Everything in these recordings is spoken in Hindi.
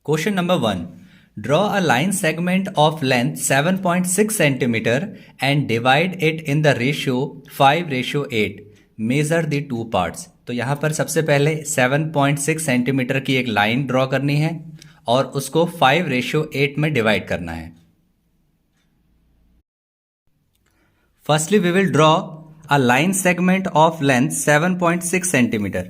Question number 1. Draw a line segment of length 7.6 centimeter and divide it in the ratio 5:8. Measure the two parts. तो यहाँ पर सबसे पहले 7.6 सेंटीमीटर की एक लाइन ड्रॉ करनी है और उसको 5:8 में डिवाइड करना है. Firstly, we will draw a line segment of length 7.6 centimeter.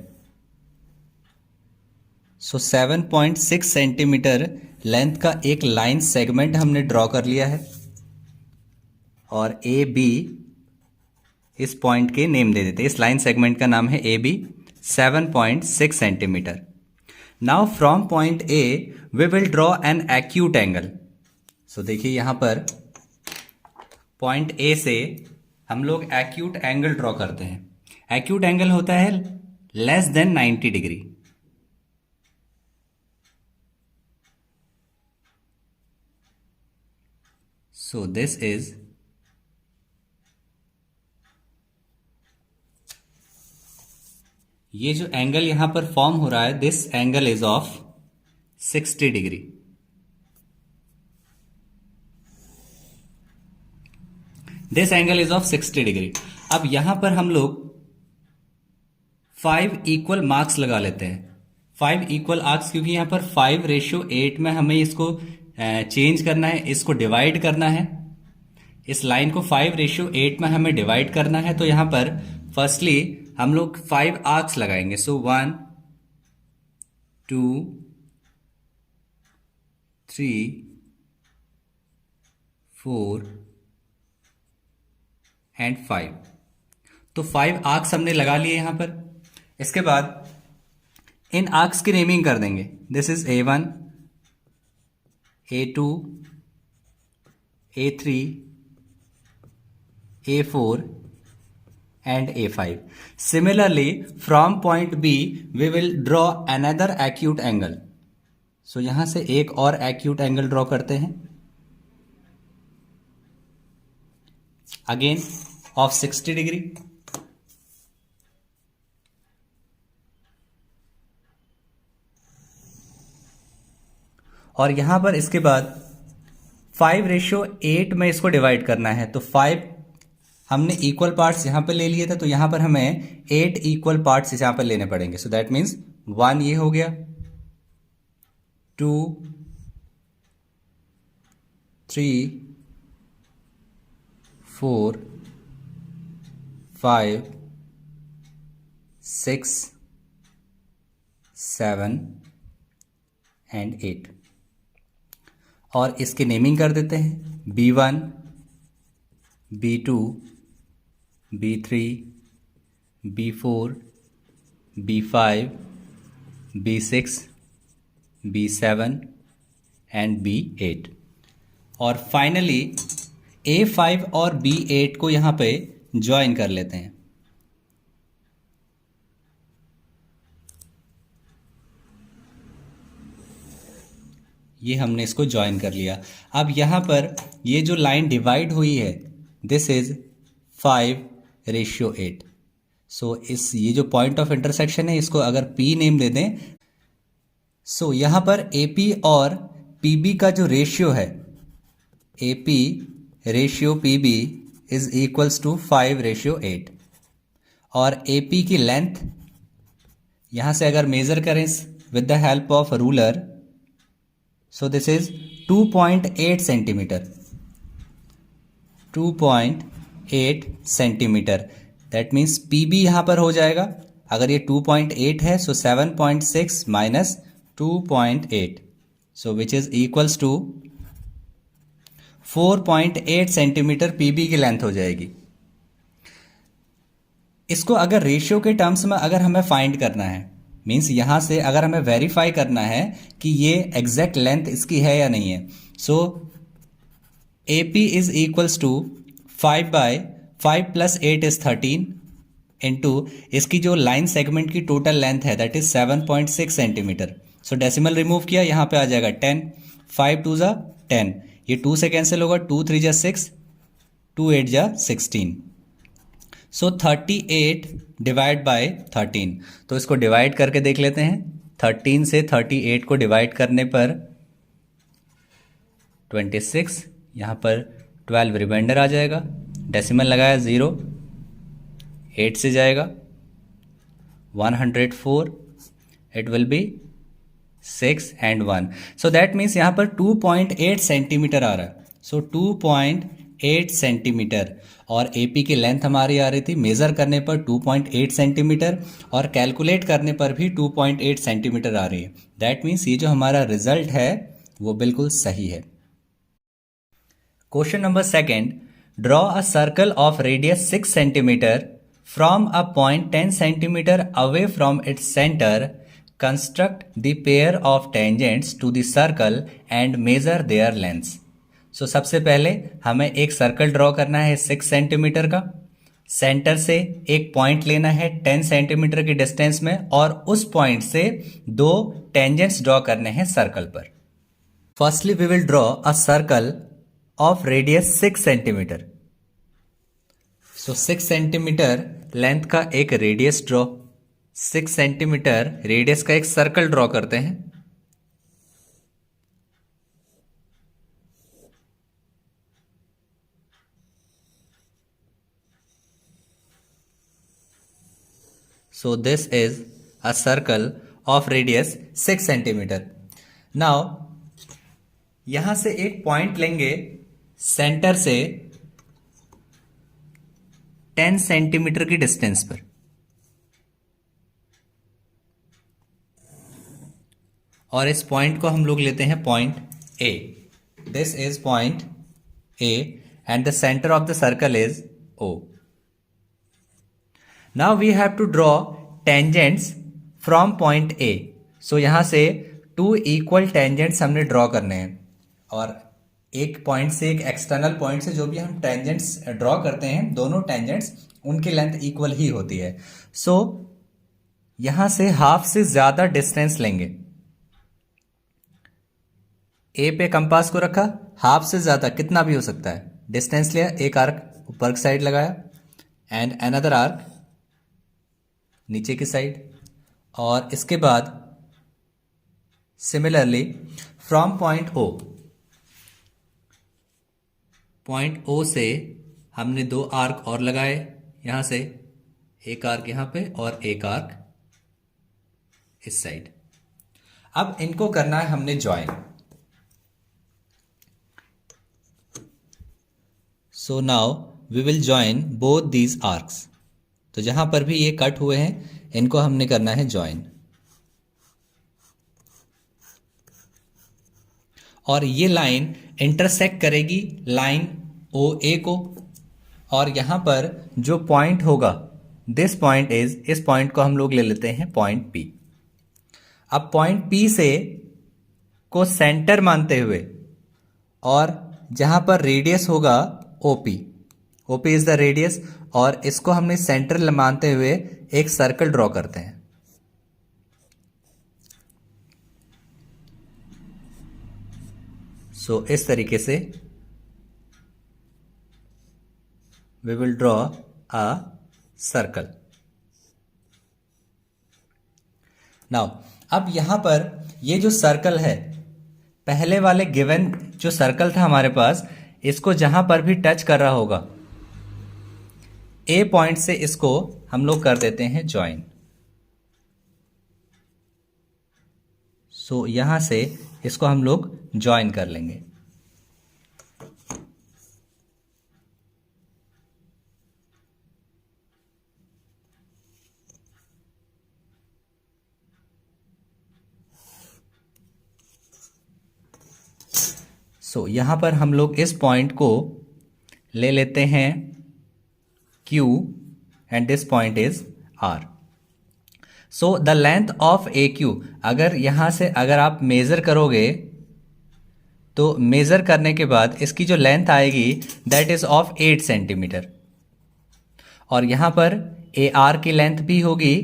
So 7.6 centimetre length का एक लाइन सेगमेंट हमने ड्रॉ कर लिया है और ए बी इस पॉइंट के नेम दे देते हैं. इस लाइन सेगमेंट का नाम है A B. 7.6 centimetre. Now from point A we will draw an acute angle. So देखिए यहां पर पॉइंट ए से हम लोग एक्यूट एंगल ड्रॉ करते हैं. एक्यूट एंगल होता है less than 90 degree. So this is ये जो एंगल यहां पर फॉर्म हो रहा है, this angle is of 60 degree. This angle is of 60 degree. अब यहां पर हम लोग 5 इक्वल मार्क्स लगा लेते हैं. 5 इक्वल आर्क्स क्योंकि यहां पर 5:8 में हमें इसको चेंज करना है, इसको डिवाइड करना है. इस लाइन को 5:8 में हमें डिवाइड करना है. तो यहां पर फर्स्टली हम लोग 5 आर्क्स लगाएंगे. सो 1 2 3 4 एंड 5. तो 5 आर्क्स हमने लगा लिए यहां पर. इसके बाद इन आर्क्स की नेमिंग कर देंगे. This is A1, A2, A3, A4 and A5. Similarly, from point B, we will draw another acute angle. So यहां से एक और acute angle draw करते हैं. Again of 60 degree. और यहां पर इसके बाद 5:8 में इसको डिवाइड करना है. तो 5 हमने इक्वल पार्ट्स यहां पर ले लिए थे, तो यहां पर हमें 8 इक्वल पार्ट्स यहां पर लेने पड़ेंगे. सो दैट मीन्स 1 ये हो गया, 2 3 4 5 6 7 एंड 8. और इसकी नेमिंग कर देते हैं. B1, B2, B3, B4, B5, B6, B7 and B8. और फाइनली A5 और B8 को यहां पे ज्वाइन कर लेते हैं. ये हमने इसको ज्वाइन कर लिया. अब यहां पर ये जो लाइन डिवाइड हुई है, दिस इज 5:8. सो इस ये जो पॉइंट ऑफ इंटरसेक्शन है, इसको अगर P नेम दे दें. सो यहां पर AP और PB का जो रेशियो है, AP ratio PB is equals to 5:8. और AP की लेंथ यहां से अगर मेजर करें with the help of ruler, so this is 2.8 centimetre. 2.8 centimetre. That means PB यहां पर हो जाएगा. अगर ये 2.8 है, so 7.6 minus 2.8, so which is equals to 4.8 centimetre PB की लेंथ हो जाएगी. इसको अगर रेशियो के टर्म्स में अगर हमें फाइंड करना है, मीन्स यहां से अगर हमें वेरीफाई करना है कि ये एग्जैक्ट लेंथ इसकी है या नहीं है, so AP is equals to 5/5 plus 8 is 13 into इसकी जो लाइन सेगमेंट की टोटल लेंथ है, that is 7.6 centimetre. So decimal remove किया, यहां पे आ जाएगा 10. 5 2 जा 10, ये 2 से कैंसिल होगा. 2 3 जा 6, 2 8 जा 16. सो 38 डिवाइड बाय 13. तो इसको डिवाइड करके देख लेते हैं. 13 से 38 को डिवाइड करने पर 26, यहाँ पर 12 रिमाइंडर आ जाएगा, डेसिमल लगाया 0, 8 से जाएगा 104, it will B 6 and 1. So that means यहाँ पर 2.8 सेंटीमीटर आ रहा है. सो 2.8 सेंटीमीटर और AP की लेंथ हमारी आ रही थी मेज़र करने पर 2.8 सेंटीमीटर और कैलकुलेट करने पर भी 2.8 सेंटीमीटर आ रही है. दैट मीन्स ये जो हमारा रिजल्ट है वो बिल्कुल सही है. Question number second, draw a circle of radius 6 centimetre from a point 10 centimetre away from its centre. Construct the pair of tangents to the circle and measure their lengths. So सबसे पहले हमें एक सर्कल ड्रॉ करना है 6 सेंटीमीटर का. सेंटर से एक पॉइंट लेना है 10 सेंटीमीटर की डिस्टेंस में और उस पॉइंट से 2 टेंजेंट्स ड्रॉ करने हैं सर्कल पर. Firstly we will draw a circle of radius 6 centimetre. So 6 centimetre length का एक रेडियस ड्रॉ. 6 सेंटीमीटर रेडियस का एक सर्कल ड्रॉ करते हैं. So this is a circle of radius 6 centimetre. Now यहां से एक पॉइंट लेंगे सेंटर से 10 सेंटीमीटर की डिस्टेंस पर और इस पॉइंट को हम लोग लेते हैं point A. This is point A and the centre of the circle is O. Now we have to draw tangents from point A. So यहां से 2 इक्वल टेंजेंट्स हमने ड्रॉ करने हैं और एक पॉइंट से एक एक्सटर्नल पॉइंट से जो भी हम टेंजेंट्स ड्रॉ करते हैं दोनों टेंजेंट्स उनकी लेंथ इक्वल ही होती है. सो यहां से हाफ से ज्यादा डिस्टेंस लेंगे. ए पे कंपास को रखा, हाफ से ज्यादा कितना भी हो सकता है डिस्टेंस लिया, एक आर्क ऊपर की साइड लगाया एंड अनदर आर्क नीचे की साइड. और इसके बाद सिमिलरली फ्रॉम पॉइंट ओ से हमने 2 आर्क और लगाए. यहां से एक आर्क यहां पे और एक आर्क इस साइड. अब इनको करना है हमने join. So now we will join both these arcs. तो जहां पर भी ये कट हुए हैं इनको हमने करना है ज्वाइन. और ये लाइन इंटरसेक्ट करेगी लाइन OA को और यहां पर जो पॉइंट होगा दिस पॉइंट इज, इस पॉइंट को हम लोग ले लेते हैं पॉइंट P. अब पॉइंट P से को सेंटर मानते हुए और जहां पर रेडियस होगा OP इज द रेडियस और इसको हमने सेंटर मानते हुए एक सर्कल ड्रॉ करते हैं. सो इस तरीके से we will draw a circle. Now अब यहां पर ये जो सर्कल है पहले वाले गिवन जो सर्कल था हमारे पास, इसको जहां पर भी टच कर रहा होगा ए पॉइंट से इसको हम लोग कर देते हैं ज्वाइन. सो यहां से इसको हम लोग ज्वाइन कर लेंगे. सो यहां पर हम लोग इस पॉइंट को ले लेते हैं Q and this point is R. So the length of AQ, अगर यहां से अगर आप मेजर करोगे तो मेजर करने के बाद इसकी जो लेंथ आएगी दैट इज ऑफ 8 सेंटीमीटर और यहां पर AR की लेंथ भी होगी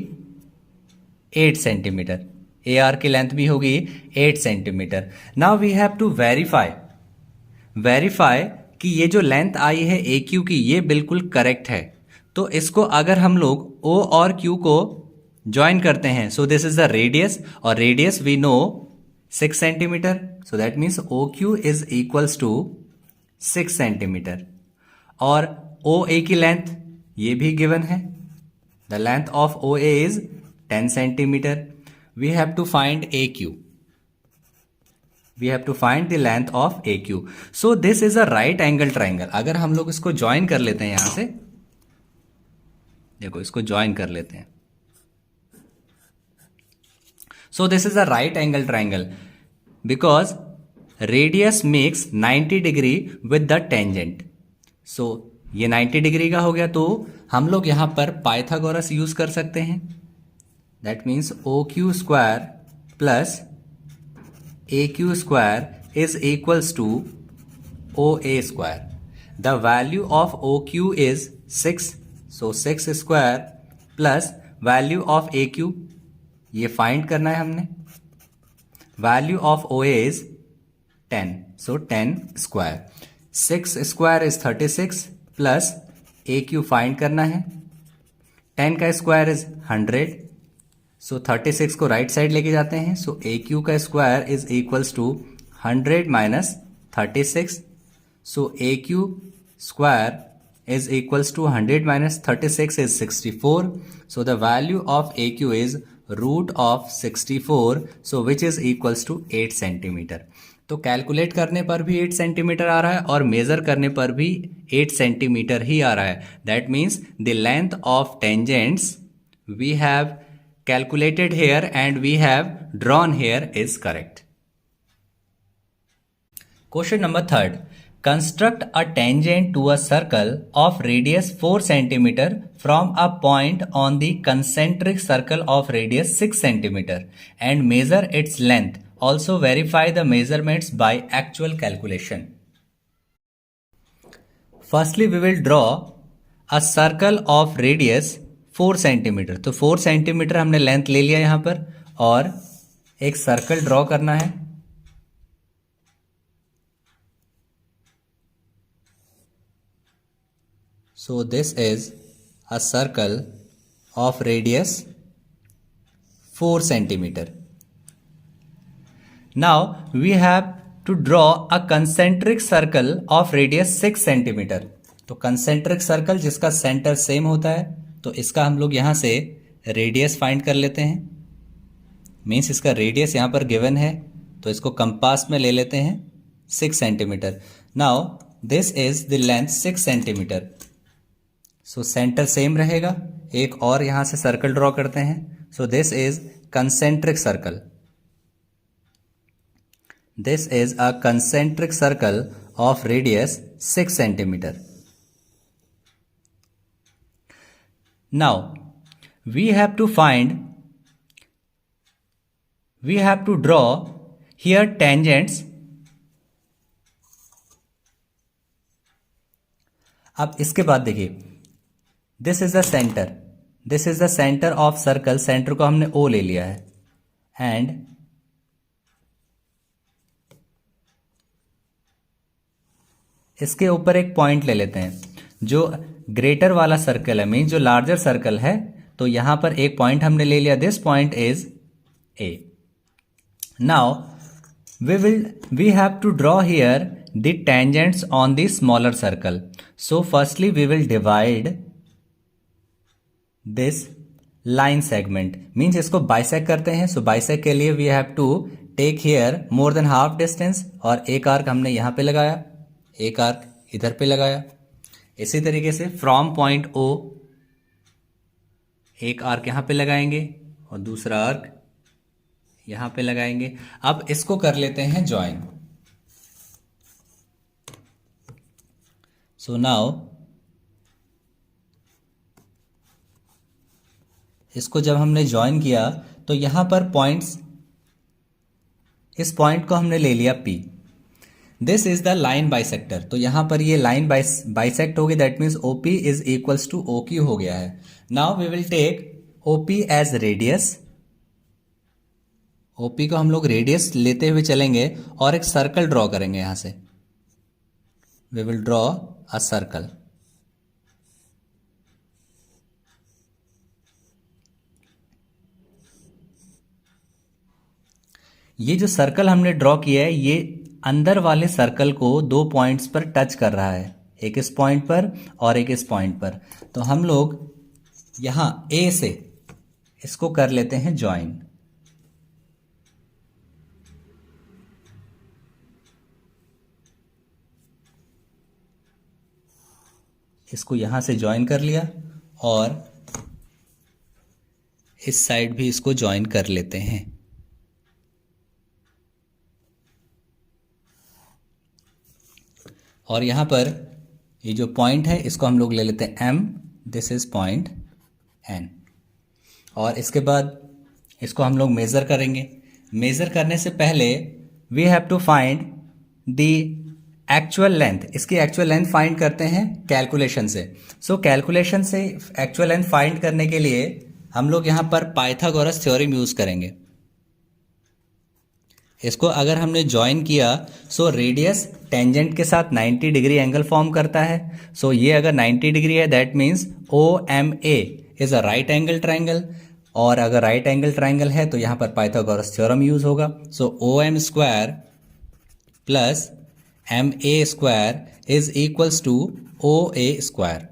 8 सेंटीमीटर. AR की लेंथ भी होगी 8 centimetre. Now we have to verify कि ये जो लेंथ आई है AQ की ये बिल्कुल करेक्ट है. तो इसको अगर हम लोग O और Q को ज्वाइन करते हैं। So this is the radius, और radius we know 6 centimetre, so that means O Q is equals to 6 centimetre. और ओ ए की लेंथ ये भी गिवन है, the length of O A is 10 centimetre. We have to find A Q, we have to find the length of AQ. So this is a right angle triangle. अगर हम लोग इसको ज्वाइन कर लेते हैं, यहां से देखो इसको ज्वाइन कर लेते हैं। So this is a right angle triangle because radius makes 90 degree with the tangent. So ये 90 डिग्री का हो गया, तो हम लोग यहां पर पाइथागोरस यूज कर सकते हैं। That means O Q square plus AQ square is equals to OA square. The value of OQ is 6, so 6 square plus value of AQ, ये फाइंड करना है हमने। Value of OA is 10, so 10 square. 6 square is 36 plus AQ find करना है। 10 का स्क्वायर इज 100, सो 36 को राइट साइड लेके जाते हैं, सो ए क्यू का square is equals to 100 minus 36, so A Q square is equals to 100 minus 36 is 64, so the value of A Q is root of 64, so which is equals to 8 centimetre. तो कैलकुलेट करने पर भी 8 सेंटीमीटर आ रहा है और मेजर करने पर भी 8 सेंटीमीटर ही आ रहा है। That means the length of tangents we have calculated here and we have drawn here is correct. Question number 3rd. Construct a tangent to a circle of radius 4 cm from a point on the concentric circle of radius 6 cm and measure its length. Also verify the measurements by actual calculation. Firstly, we will draw a circle of radius 4 centimetre. तो 4 सेंटीमीटर हमने लेंथ ले लिया यहां पर, और एक सर्कल ड्रॉ करना है। So this is a circle of radius 4 centimetre. Now we have to draw a concentric circle of radius 6 centimetre. तो कंसेंट्रिक सर्कल जिसका सेंटर सेम होता है, तो इसका हम लोग यहां से रेडियस फाइंड कर लेते हैं। मीन्स इसका रेडियस यहां पर गिवन है, तो इसको कंपास में ले लेते हैं 6 centimetre. Now this is the length 6 centimetre, so centre same रहेगा। एक और यहां से सर्कल ड्रॉ करते हैं। So this is concentric circle, this is a concentric circle of radius 6 centimetre. Now we have to draw here tangents. अब इसके बाद देखिए, this is the centre, this is the centre of circle. Centre को हमने O ले लिया है, एंड इसके ऊपर एक पॉइंट ले लेते हैं जो ग्रेटर वाला सर्कल है, मीन जो लार्जर सर्कल है। तो यहां पर एक पॉइंट हमने ले लिया, this point is A. Now we have to draw here the tangents on the smaller circle. So firstly we will divide this line segment, means इसको बाइसेक्ट करते हैं। सो बाइसेक्ट के लिए we have to take here more than half distance, और एक आर्क हमने यहां पे लगाया, एक आर्क इधर पे लगाया। इसी तरीके से फ्रॉम पॉइंट O एक आर्क यहां पे लगाएंगे और दूसरा आर्क यहां पे लगाएंगे। अब इसको कर लेते हैं ज्वाइन। सो नाउ इसको जब हमने ज्वाइन किया, तो यहां पर पॉइंट्स, इस पॉइंट को हमने ले लिया P। This is the line bisector, तो यहां पर ये लाइन बाइसेक्ट होगी। That means OP is equals to OQ हो गया है। Now we will take OP as radius. OP को हम लोग रेडियस लेते हुए चलेंगे और एक सर्कल ड्रॉ करेंगे। यहां से we will draw a circle. ये जो सर्कल हमने ड्रॉ किया है ये अंदर वाले सर्कल को दो पॉइंट्स पर टच कर रहा है, एक इस पॉइंट पर और एक इस पॉइंट पर। तो हम लोग यहां ए से इसको कर लेते हैं ज्वाइन। इसको यहां से ज्वाइन कर लिया और इस साइड भी इसको ज्वाइन कर लेते हैं। और यहां पर ये जो पॉइंट है इसको हम लोग ले लेते हैं M, this is point N। और इसके बाद इसको हम लोग मेज़र करेंगे। मेज़र करने से पहले we have to find the actual length. इसकी एक्चुअल लेंथ फाइंड करते हैं कैलकुलेशन से। सो कैलकुलेशन से एक्चुअल लेंथ फाइंड करने के लिए हम लोग यहाँ पर पाइथागोरस थ्योरम यूज़ करेंगे। इसको अगर हमने ज्वाइन किया सो रेडियस टेंजेंट के साथ 90 डिग्री एंगल फॉर्म करता है। सो ये अगर 90 डिग्री है that means OMA is a right angle triangle. और अगर राइट एंगल ट्राइंगल है तो यहाँ पर पाइथागोरस थ्योरम यूज होगा। So OM square plus MA square is equals to OA square.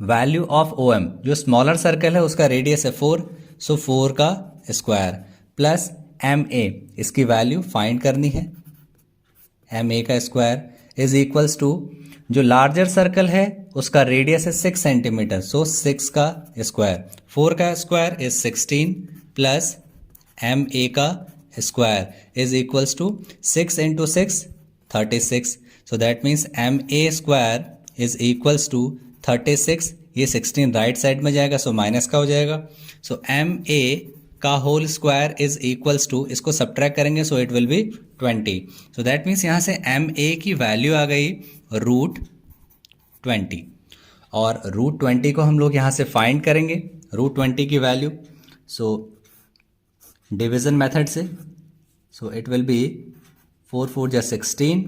Value of OM, जो स्मॉलर सर्कल है उसका रेडियस है 4, सो 4 का स्क्वायर प्लस MA, इसकी वैल्यू फाइंड करनी है, MA का स्क्वायर इज इक्वल्स टू जो लार्जर सर्कल है उसका रेडियस है 6 सेंटीमीटर, सो 6 का स्क्वायर, 4 का स्क्वायर इज 16 प्लस MA का square is equals to 6 into 6 36। So that means MA square is equals to 36। ये 16 राइट साइड में जाएगा सो माइनस का हो जाएगा। सो MA का whole square is equals to, इसको सब्ट्रैक्ट करेंगे so it will be 20। So that means यहाँ से MA की वैल्यू आ गई √20 और √20 को हम लोग यहाँ से फाइंड करेंगे √20 की वैल्यू। सो डिवीजन मेथड से, सो इट विल बी 4 4 जा 16,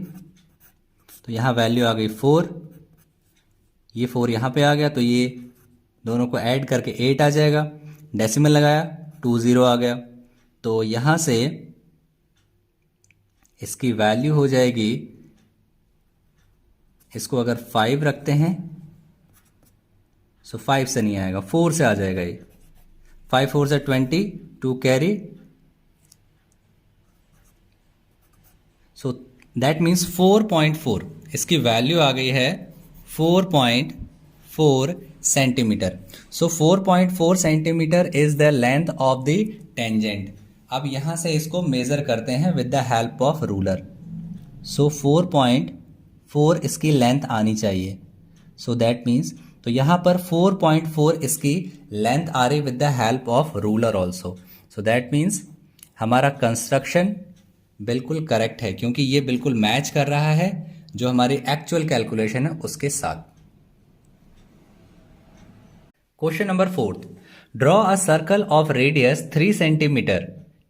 तो यहाँ वैल्यू आ गई 4, ये 4 यहाँ पे आ गया तो ये दोनों को ऐड करके 8 आ जाएगा, डेसिमल लगाया 20 आ गया। तो यहाँ से इसकी वैल्यू हो जाएगी, इसको अगर 5 रखते हैं सो 5 से नहीं आएगा, 4 से आ जाएगा ये, 5 4 से 20, 2 कैरी, सो दैट मीन्स 4.4, इसकी वैल्यू आ गई है 4.4 centimetre. So 4.4 centimetre is the length of the tangent. अब यहां से इसको मेजर करते हैं with the help of ruler. So 4.4 इसकी लेंथ आनी चाहिए, सो दैट मीन्स तो यहां पर 4.4 इसकी लेंथ आ रही with the help of ruler also. So that means हमारा कंस्ट्रक्शन बिल्कुल करेक्ट है क्योंकि ये बिल्कुल मैच कर रहा है जो हमारी एक्चुअल कैलकुलेशन है उसके साथ। Question number 4, draw a circle of radius 3 centimetre,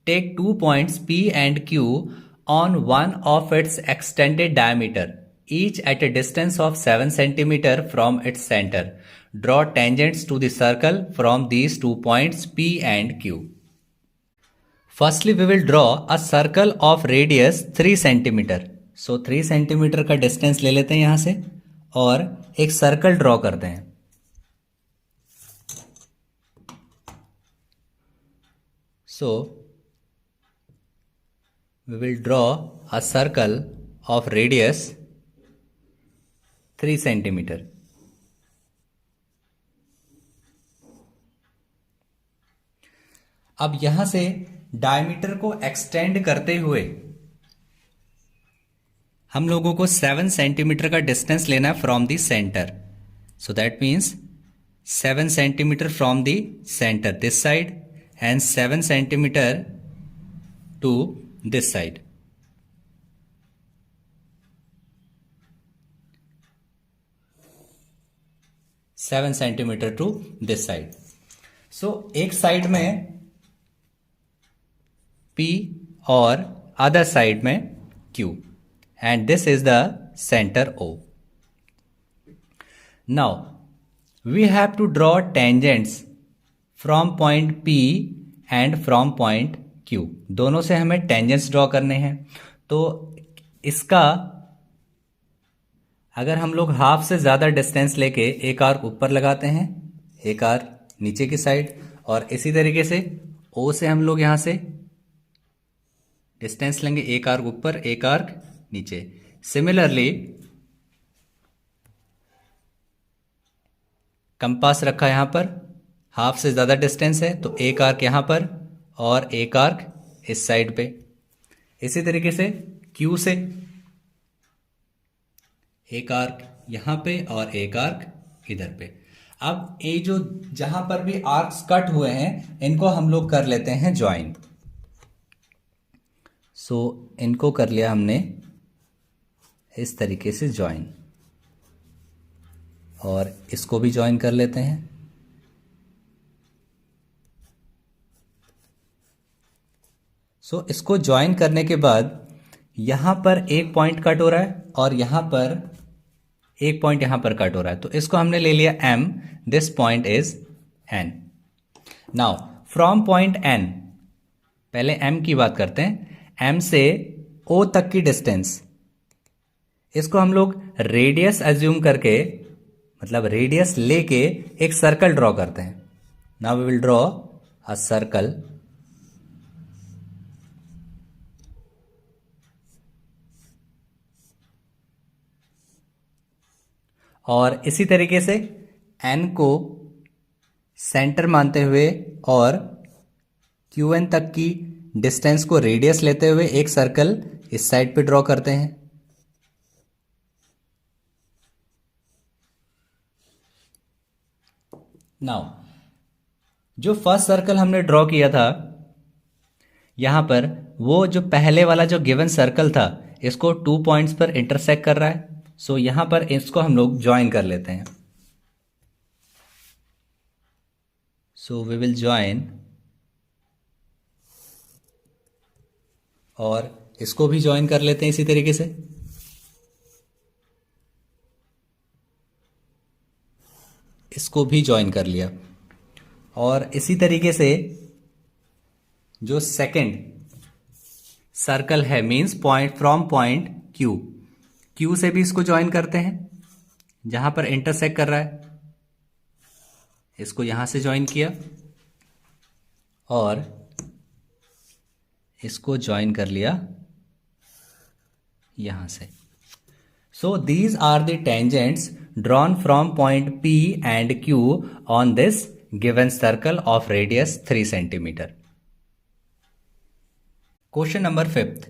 take 2 points P and Q on one of its extended diameter, each at a distance of 7 centimeter from its center. Draw tangents to the circle from these 2 points P and Q. Firstly, we will draw a circle of radius 3 centimeter. So 3 centimetre का डिस्टेंस ले लेते हैं यहां से और एक सर्कल ड्रॉ करते हैं। So we will draw a circle of radius 3 centimetre. अब यहां से डायमीटर को एक्सटेंड करते हुए हम लोगों को 7 सेंटीमीटर का डिस्टेंस लेना है from the centre. So that means 7 centimetre from the centre this side and 7 centimetre to this side. Seven centimetre to this side. So एक साइड में P और अदर साइड में Q and this is the center O. Now we have to draw tangents from point P and from point Q, दोनों से हमें टेंजेंट्स ड्रॉ करने हैं। तो इसका अगर हम लोग हाफ से ज़्यादा डिस्टेंस लेके एक आर्क ऊपर लगाते हैं, एक आर्क नीचे की साइड, और इसी तरीके से ओ से हम लोग यहाँ से डिस्टेंस लेंगे, एक आर्क ऊपर एक आर्क नीचे। सिमिलरली कंपास रखा यहां पर, हाफ से ज़्यादा डिस्टेंस है तो एक आर्क यहां पर और एक आर्क इस साइड पे। इसी तरीके से क्यू से एक आर्क यहां पे और एक आर्क इधर पे। अब ये जो जहां पर भी आर्क्स कट हुए हैं इनको हम लोग कर लेते हैं ज्वाइन। सो इनको कर लिया हमने इस तरीके से ज्वाइन, और इसको भी ज्वाइन कर लेते हैं। सो इसको ज्वाइन करने के बाद यहां पर एक पॉइंट कट हो रहा है और यहां पर एक पॉइंट यहां पर कट हो रहा है, तो इसको हमने ले लिया M, this point is N। Now from point N, पहले M की बात करते हैं। M से O तक की डिस्टेंस, इसको हम लोग रेडियस एज्यूम करके, मतलब रेडियस लेके एक सर्कल ड्रॉ करते हैं। Now we will draw a circle, और इसी तरीके से N को सेंटर मानते हुए और QN तक की डिस्टेंस को रेडियस लेते हुए एक सर्कल इस साइड पे ड्रॉ करते हैं। नाउ जो फर्स्ट सर्कल हमने ड्रॉ किया था यहां पर, वो जो पहले वाला जो गिवन सर्कल था इसको 2 पॉइंट्स पर इंटरसेक्ट कर रहा है। सो यहां पर इसको हम लोग ज्वाइन कर लेते हैं। सो वी विल ज्वाइन, और इसको भी ज्वाइन कर लेते हैं इसी तरीके से। इसको भी ज्वाइन कर लिया, और इसी तरीके से जो सेकंड सर्कल है, means point from point Q, Q से भी इसको ज्वाइन करते हैं जहां पर इंटरसेक्ट कर रहा है। इसको यहां से ज्वाइन किया और इसको ज्वाइन कर लिया यहां से। So these are the tangents drawn from point P and Q on this given circle of radius 3 centimetre. Question number 5th,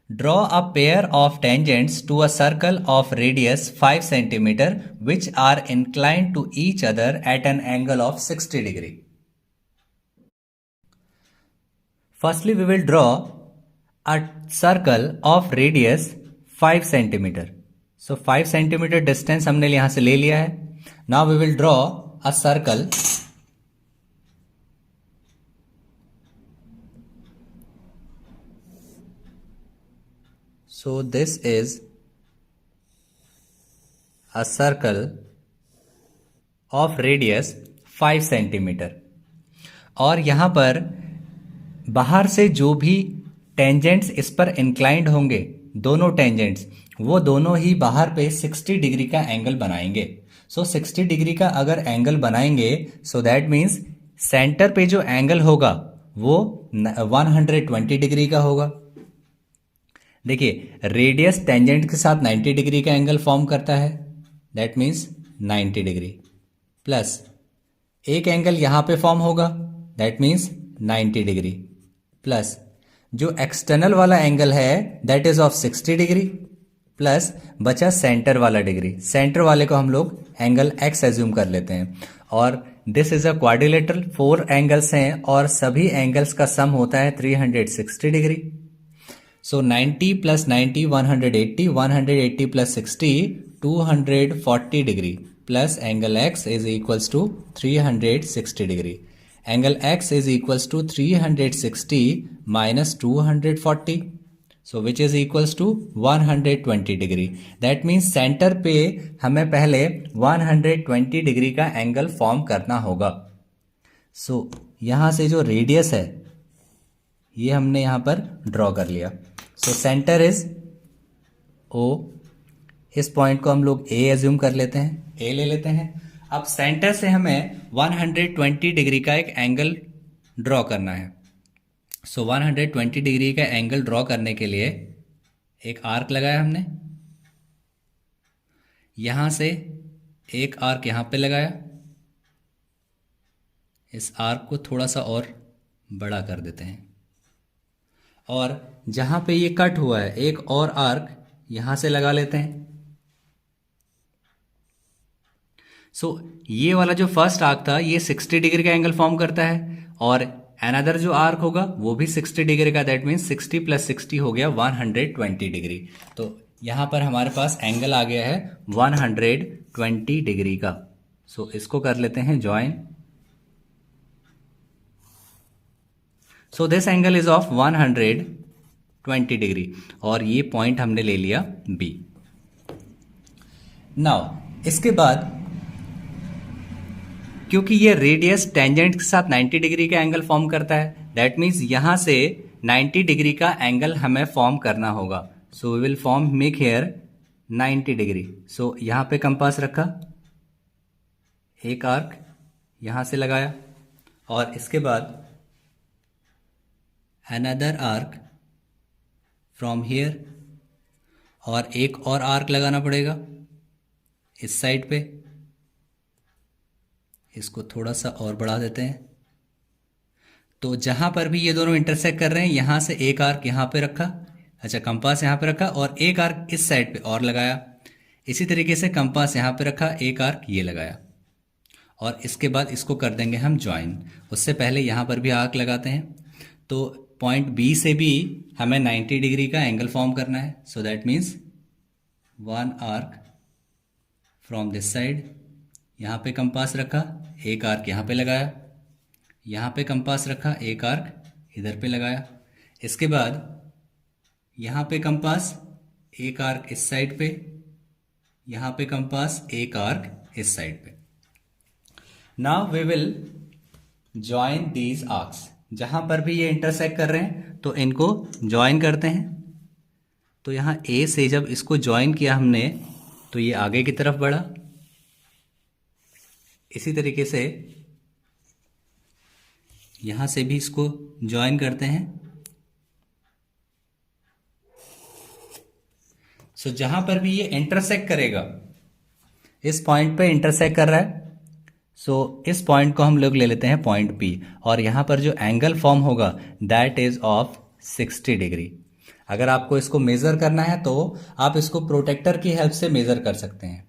draw a pair of tangents to a circle of radius 5 centimetre which are inclined to each other at an angle of 60 degree. Firstly, we will draw a circle of radius 5 centimeter. So 5 centimeter distance हमने यहां से ले लिया है. Now we will draw a circle. So this is a circle of radius 5 centimetre, और यहां पर बाहर से जो भी टेंजेंट्स इस पर इंक्लाइंड होंगे, दोनों टेंजेंट्स, वो दोनों ही बाहर पे 60 डिग्री का एंगल बनाएंगे. सो 60 डिग्री का अगर एंगल बनाएंगे, सो दैट मीन्स सेंटर पे जो एंगल होगा वो 120 डिग्री का होगा. देखिए, रेडियस टेंजेंट के साथ 90 डिग्री का एंगल फॉर्म करता है, दैट मीन्स 90 डिग्री, प्लस एक एंगल यहां पे फॉर्म होगा, दैट मीन्स 90 डिग्री, प्लस जो एक्सटर्नल वाला एंगल है that is of 60 degree, plus बचा सेंटर वाला डिग्री. सेंटर वाले को हम लोग एंगल एक्स एज्यूम कर लेते हैं, और this is a quadrilateral, 4 angles हैं और सभी एंगल्स का सम होता है 360 degree. So 90 plus 90 180, 180 plus 60 240 degree, plus angle x is equals to 360 degree. Angle x is equals to 360 minus 240, so which is equals to 120 degree. That means center पे हमें पहले 120 डिग्री का एंगल फॉर्म करना होगा. So यहाँ से जो रेडियस है ये हमने यहाँ पर ड्रॉ कर लिया। सो सेंटर इज ओ। इस पॉइंट को हम लोग ए एज्यूम कर लेते हैं, ए ले लेते हैं। अब सेंटर से हमें 120 डिग्री का एक एंगल ड्रॉ करना है। सो 120 डिग्री का एंगल ड्रॉ करने के लिए एक आर्क लगाया हमने, यहां से एक आर्क यहां पे लगाया, इस आर्क को थोड़ा सा और बड़ा कर देते हैं, और जहां पे ये कट हुआ है एक और आर्क यहां से लगा लेते हैं। सो ये वाला जो फर्स्ट आर्क था ये 60 डिग्री का एंगल फॉर्म करता है, और अनदर जो आर्क होगा वो भी 60 डिग्री का, दैट मीन्स 60 + 60 हो गया 120 डिग्री। तो यहां पर हमारे पास एंगल आ गया है 120 डिग्री का। सो इसको कर लेते हैं join. So this angle is of 120 degree, और ये पॉइंट हमने ले लिया बी। नाउ इसके बाद क्योंकि ये रेडियस टेंजेंट के साथ 90 डिग्री का एंगल फॉर्म करता है, दैट मीन्स यहां से 90 डिग्री का एंगल हमें फॉर्म करना होगा। So we will form make here 90 degree. So यहां पे कंपास रखा, एक आर्क यहां से लगाया, और इसके बाद अनदर आर्क फ्रॉम हियर, और एक और आर्क लगाना पड़ेगा इस साइड पे। इसको थोड़ा सा और बढ़ा देते हैं। तो जहां पर भी ये दोनों इंटरसेक्ट कर रहे हैं यहां से एक आर्क यहां पे रखा, अच्छा कंपास यहां पे रखा, और एक आर्क इस साइड पे और लगाया। इसी तरीके से कंपास यहां पे रखा, एक आर्क ये लगाया, और इसके बाद इसको कर देंगे हम ज्वाइन। उससे पहले यहां पर भी आर्क लगाते हैं। तो पॉइंट बी से भी हमें 90 डिग्री का एंगल फॉर्म करना है। सो that means one arc from this side, यहां पे कंपास रखा, एक आर्क यहां पे लगाया, यहां पे कंपास रखा, एक आर्क इधर पे लगाया। इसके बाद यहां पे कंपास, एक आर्क इस साइड पे, यहां पे कंपास, एक आर्क इस साइड पे। Now we will join these arcs. जहां पर भी ये इंटरसेक्ट कर रहे हैं तो इनको ज्वाइन करते हैं। तो यहां ए से जब इसको ज्वाइन किया हमने तो ये आगे की तरफ बढ़ा। इसी तरीके से यहां से भी इसको ज्वाइन करते हैं। सो जहां पर भी ये इंटरसेक्ट करेगा, इस पॉइंट पे इंटरसेक्ट कर रहा है, सो इस पॉइंट को हम लोग ले लेते हैं पॉइंट पी, और यहां पर जो एंगल फॉर्म होगा दैट इज ऑफ 60 डिग्री। अगर आपको इसको मेजर करना है तो आप इसको प्रोटेक्टर की हेल्प से मेजर कर सकते हैं।